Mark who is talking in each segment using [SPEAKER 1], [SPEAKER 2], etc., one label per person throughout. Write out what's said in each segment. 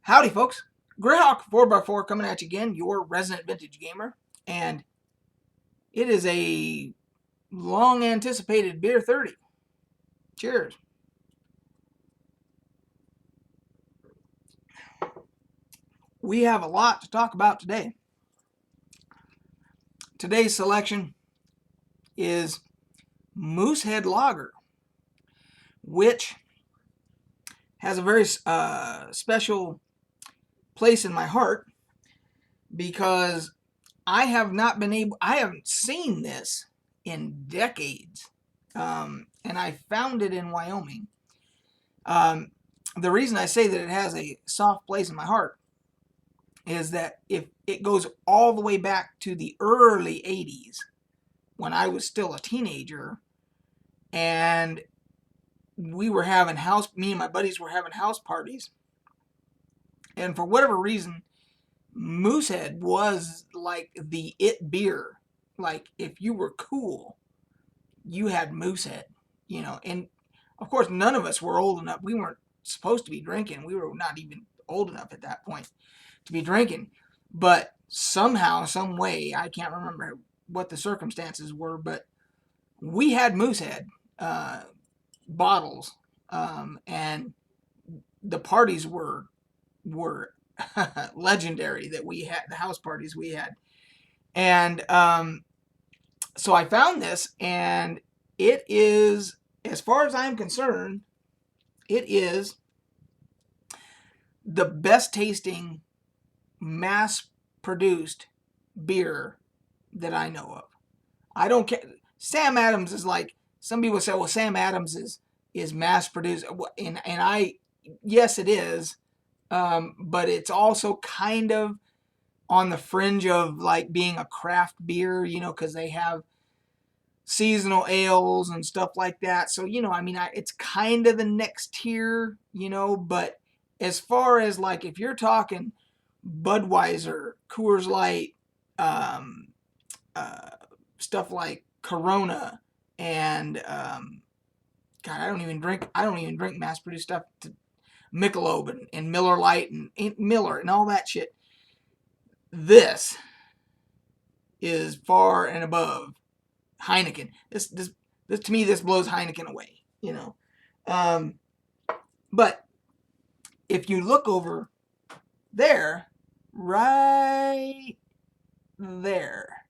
[SPEAKER 1] Howdy, folks. Greyhawk 4x4 coming at you again, your resident vintage gamer. And it is a long anticipated beer 30. Cheers. We have a lot to talk about today. Today's selection is Moosehead Lager, which has a very special place in my heart because I haven't seen this in decades. And I found it in Wyoming. The reason I say that it has a soft place in my heart is that if it goes all the way back to the early 80s when I was still a teenager, and me and my buddies were having house parties, and for whatever reason, Moosehead was like the it beer. Like, if you were cool, you had Moosehead, and of course none of us were old enough. We weren't supposed to be drinking. We were not even old enough at that point to be drinking. But somehow, some way, I can't remember what the circumstances were, but we had Moosehead bottles, and the parties were legendary that we had, the house parties we had. And so I found this, and it is, as far as I'm concerned, it is the best tasting mass produced beer that I know of. I don't care. Sam Adams is like, some people say, well, Sam Adams is mass produced. And yes, it is. But it's also kind of on the fringe of like being a craft beer, because they have seasonal ales and stuff like that. So, it's kind of the next tier, but as far as like, if you're talking Budweiser, Coors Light, stuff like Corona, and God, I don't even drink mass produced stuff. Michelob and Miller Lite and Miller and all that shit. This is far and above Heineken. This to me, this blows Heineken away, But if you look over there, right there,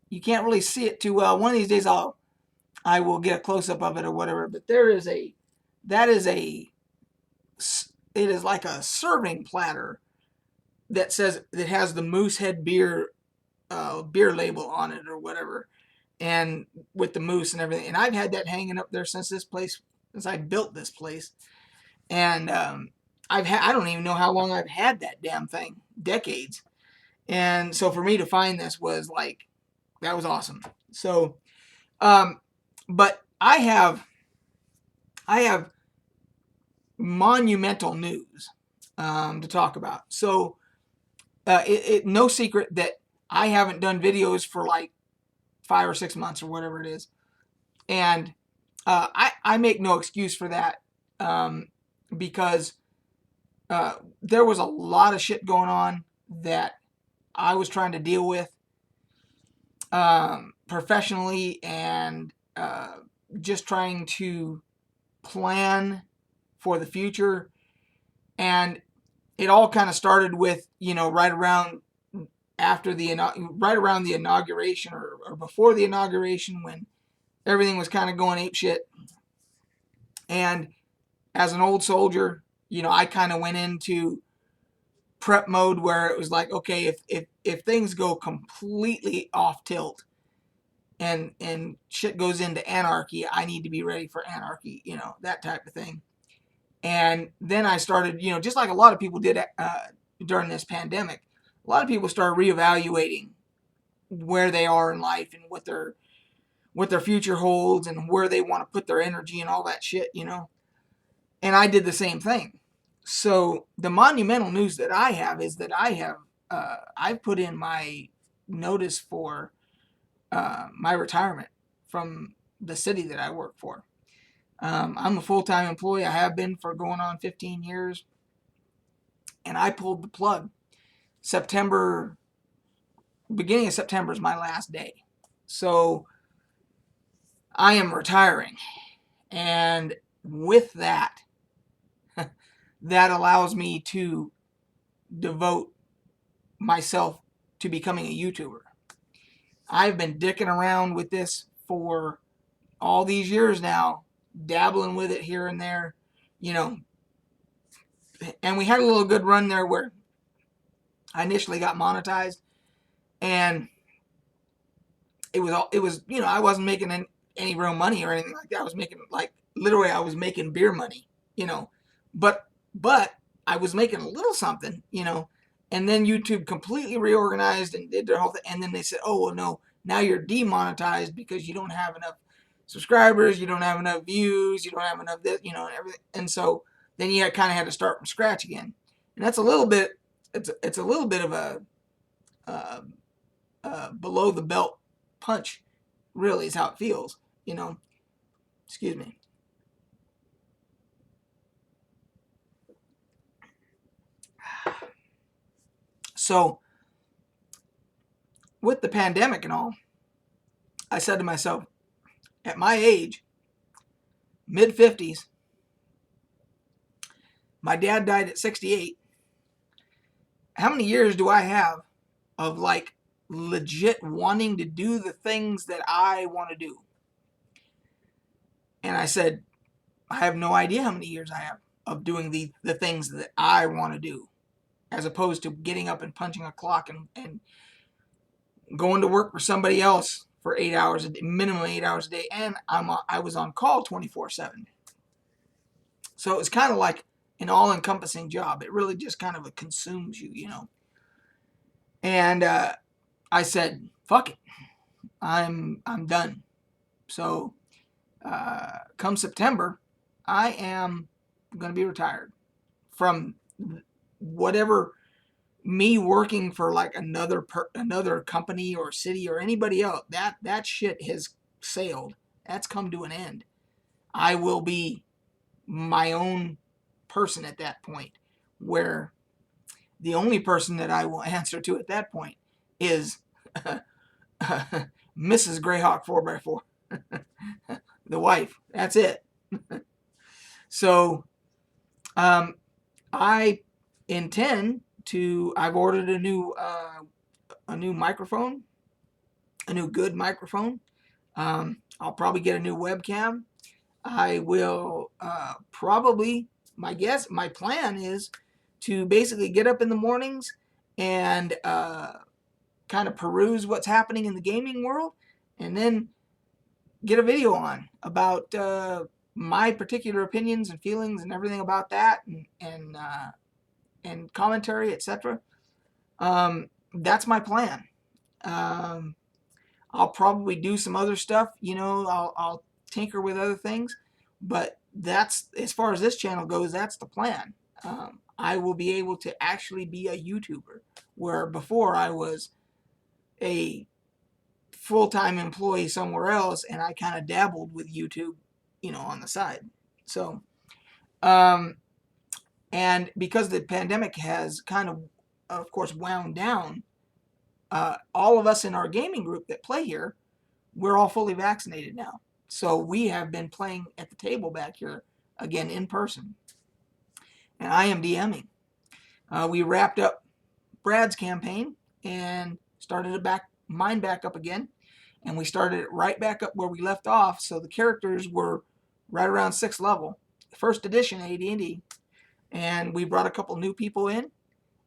[SPEAKER 1] you can't really see it too well. One of these days I will get a close up of it or whatever. But it is like a serving platter that has the Moosehead beer label on it or whatever, and with the moose and everything. And I've had that hanging up there since I built this place. And I don't even know how long I've had that damn thing, decades. And so for me to find this was like, that was awesome. So, but I have monumental news to talk about. So, no secret that I haven't done videos for like 5 or 6 months or whatever it is. And I make no excuse for that, because there was a lot of shit going on that I was trying to deal with professionally, and just trying to plan for the future. And it all kind of started with, right around the inauguration, or before the inauguration, when everything was kind of going ape shit. And as an old soldier, I kind of went into prep mode where it was like, okay, if things go completely off tilt and shit goes into anarchy, I need to be ready for anarchy, that type of thing. And then I started, just like a lot of people did during this pandemic, a lot of people started reevaluating where they are in life and what their future holds and where they want to put their energy and all that shit, And I did the same thing. So the monumental news that I have is that I've put in my notice for my retirement from the city that I work for. I'm a full-time employee. I have been for going on 15 years. and I pulled the plug. September, beginning of September is my last day. So I am retiring. And with that, that allows me to devote myself to becoming a YouTuber. I've been dicking around with this for all these years now, dabbling with it here and there, you know. And we had a little good run there where I initially got monetized, and it was I wasn't making any real money or anything like that. I was making literally I was making beer money, but I was making a little something, and then YouTube completely reorganized and did their whole thing, and then they said, oh well, no, now you're demonetized because you don't have enough subscribers, you don't have enough views, you don't have enough this, and everything, and so then you kind of had to start from scratch again, and that's a little bit it's a little bit of a uh, below the belt punch, really, is how it feels, Excuse me. So, with the pandemic and all, I said to myself, at my age, mid 50s, my dad died at 68. How many years do I have of legit wanting to do the things that I want to do? And I said, I have no idea how many years I have of doing the things that I want to do, as opposed to getting up and punching a clock and going to work for somebody else for 8 hours a day, minimum 8 hours a day, and I was on call 24/7. So it's kind of like an all-encompassing job. It really just kind of consumes you, And I said, "Fuck it, I'm done." So come September, I am going to be retired from whatever, me working for like another company or city or anybody else. That shit has sailed. That's come to an end. I will be my own person at that point, where the only person that I will answer to at that point is Mrs. Greyhawk 4x4, the wife. That's it. So I intend to. I've ordered a new microphone, a new good microphone. I'll probably get a new webcam. I will probably. My plan is to basically get up in the mornings and kind of peruse what's happening in the gaming world, and then get a video on about my particular opinions and feelings and everything about that, and commentary, etc. That's my plan. I'll probably do some other stuff. I'll tinker with other things, but that's, as far as this channel goes, that's the plan. I will be able to actually be a YouTuber, where before I was a full-time employee somewhere else, and I kind of dabbled with YouTube, on the side. So, and because the pandemic has kind of course, wound down, all of us in our gaming group that play here, we're all fully vaccinated now. So we have been playing at the table back here again in person. And I am DMing. We wrapped up Brad's campaign and started mine back up again. And we started it right back up where we left off. So the characters were right around 6th level, first edition AD&D. And we brought a couple new people in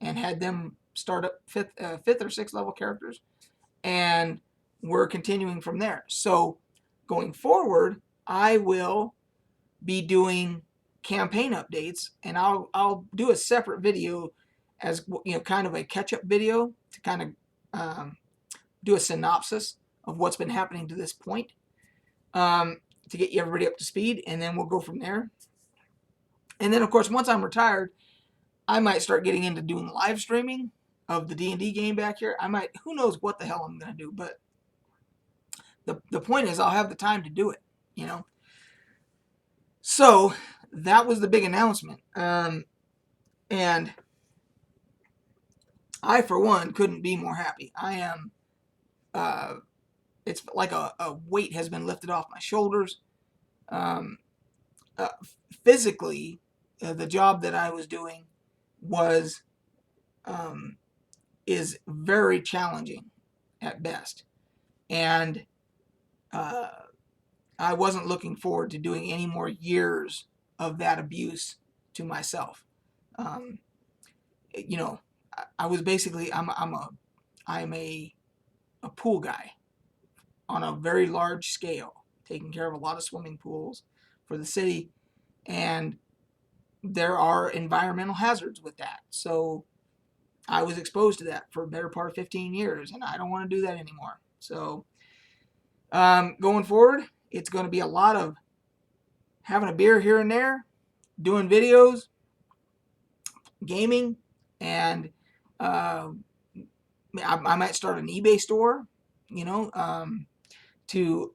[SPEAKER 1] and had them start up 5th or 6th level characters. And we're continuing from there. So going forward, I will be doing campaign updates, and I'll do a separate video as kind of a catch-up video to kind of do a synopsis of what's been happening to this point, to get everybody up to speed, and then we'll go from there. And then, of course, once I'm retired, I might start getting into doing live streaming of the D&D game back here. Who knows what the hell I'm going to do, but the point is I'll have the time to do it, So that was the big announcement. And I, for one, couldn't be more happy. I am, it's like a weight has been lifted off my shoulders. Um, uh, Physically, the job that I was doing was, um, is very challenging at best. And uh, I wasn't looking forward to doing any more years of that abuse to myself. Um, you know, I was basically I'm a pool guy on a very large scale, taking care of a lot of swimming pools for the city, and there are environmental hazards with that. So I was exposed to that for a better part of 15 years, and I don't want to do that anymore. So going forward, it's going to be a lot of having a beer here and there, doing videos, gaming, and uh, I might start an eBay store, you know, to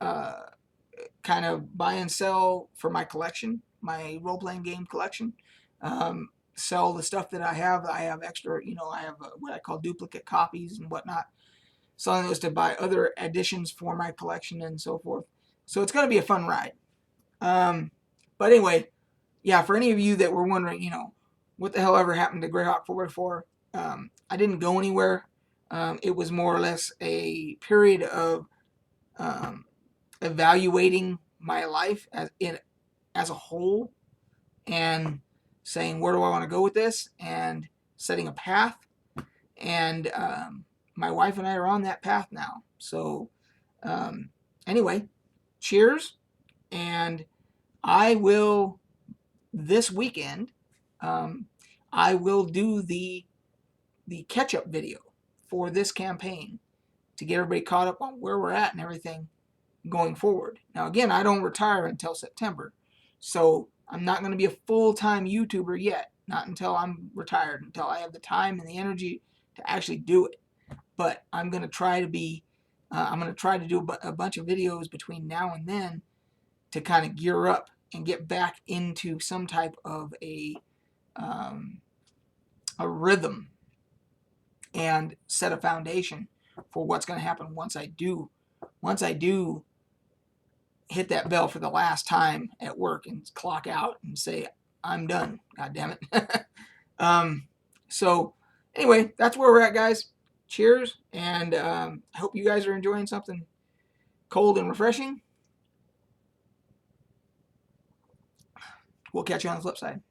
[SPEAKER 1] kind of buy and sell for my collection, my role playing game collection. Sell the stuff that I have. I have extra, you know, I have what I call duplicate copies and whatnot. Selling those to buy other additions for my collection and so forth. So it's going to be a fun ride. Um, but anyway, yeah, for any of you that were wondering, you know, what the hell ever happened to Greyhawk 4x4, I didn't go anywhere. It was more or less a period of um, evaluating my life as a whole and saying, where do I want to go with this, and setting a path. And my wife and I are on that path now. So um, anyway, cheers. And I will, this weekend, um, I will do the catch-up video for this campaign to get everybody caught up on where we're at and everything going forward. Now, again, I don't retire until September, so I'm not going to be a full-time YouTuber yet. Not until I'm retired, until I have the time and the energy to actually do it. But I'm going to try to be, I'm going to try to do a bunch of videos between now and then to kind of gear up and get back into some type of um, a rhythm and set a foundation for what's going to happen once I do hit that bell for the last time at work and clock out and say I'm done. God damn it. So anyway, that's where we're at, guys. Cheers, and I hope you guys are enjoying something cold and refreshing. We'll catch you on the flip side.